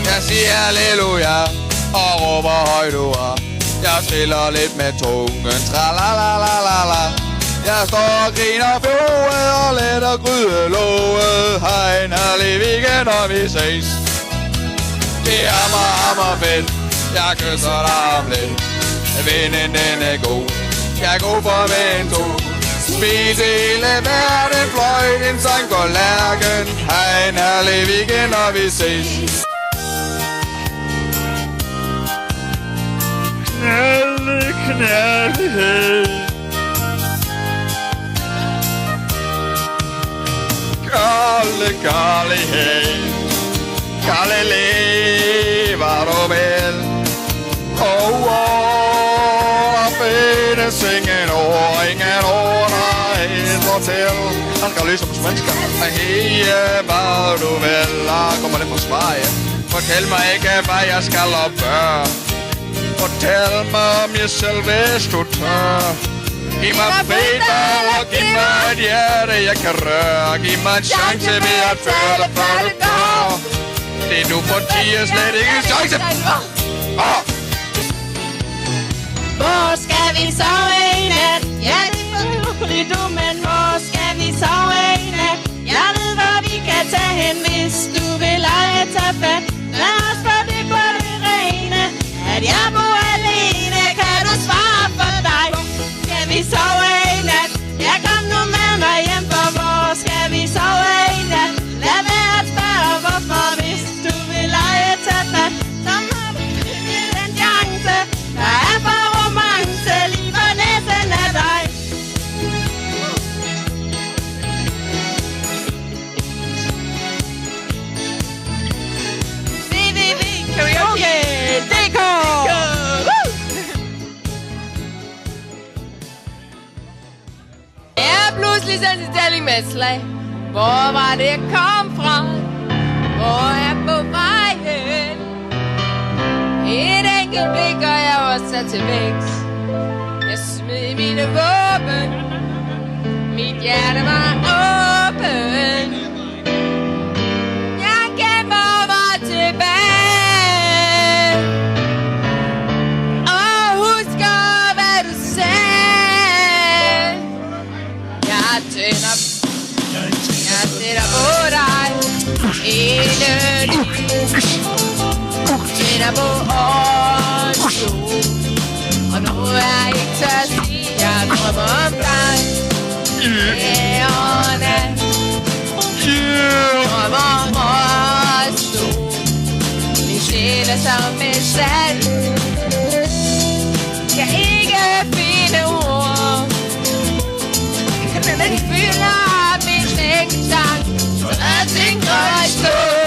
Jeg siger halleluja og råber højt ord. Jeg triller lidt med tungen, tralalalala. Jeg står og griner fjollet og letter grydelåget. Hej en herlig weekend, når vi ses. Det er hammer fedt, jeg kysser dig om lidt. Vinden den er god, jeg går for vento. Spil til hele verden, fløjt en sang på lærken. Hej en herlig weekend, når vi ses. Knallighed. Kærlighed. Lever du vel. Der findes ingen ord, der et fortæl. Han kan løse på svenska. Hey, hvad du vil. Kommer det fra Sverige. Fortæl mig ikke, hvad jeg skal og bør. Fortæl mig om jer selv, hvis du tør. Giv mig fedtball og giv mig et hjerte, jeg kan røre. Giv mig en chance ved at føle, før du dør. Det du fortiger slet ikke en chance. Hvor skal vi sove i nat? Ja, det er du, men hvor skal vi sove i nat? Jeg ved, hvor vi kan tage hen, hvis du vil lege tage fat. Lad os få det på det rene, at jeg bor alene. Kan du svare for dig? Skal vi sove i nat? Ja, kom nu med mig hjem, for hvor skal vi sove i nat? Lad være at spørge, hvorfor, hvis du vil lege tage fat. Så må vi finde den chance, der er for romance, lige for næsten af dig. www.karaoke.dk. Jeg er pludselig sendt til tælling med et slag. Hvor var det jeg kom fra? Hvor er jeg på vej hen? Et enkelt blik, og jeg var sat til væks. Jeg smed mine våben. Mit hjerte var åben. Jeg gemmer mig tilbage og husker, hvad du sagde. Jeg tænder på dig hele livet. Tænder på os to. Og nu er jeg ikke tør at sige, jeg drømmer om dig. Dag og nat. Drømmer om os to. Min sjæl er som et sand. Kan ikke finde ord. Den fylder min sengestang. Så jeg tænker i stå.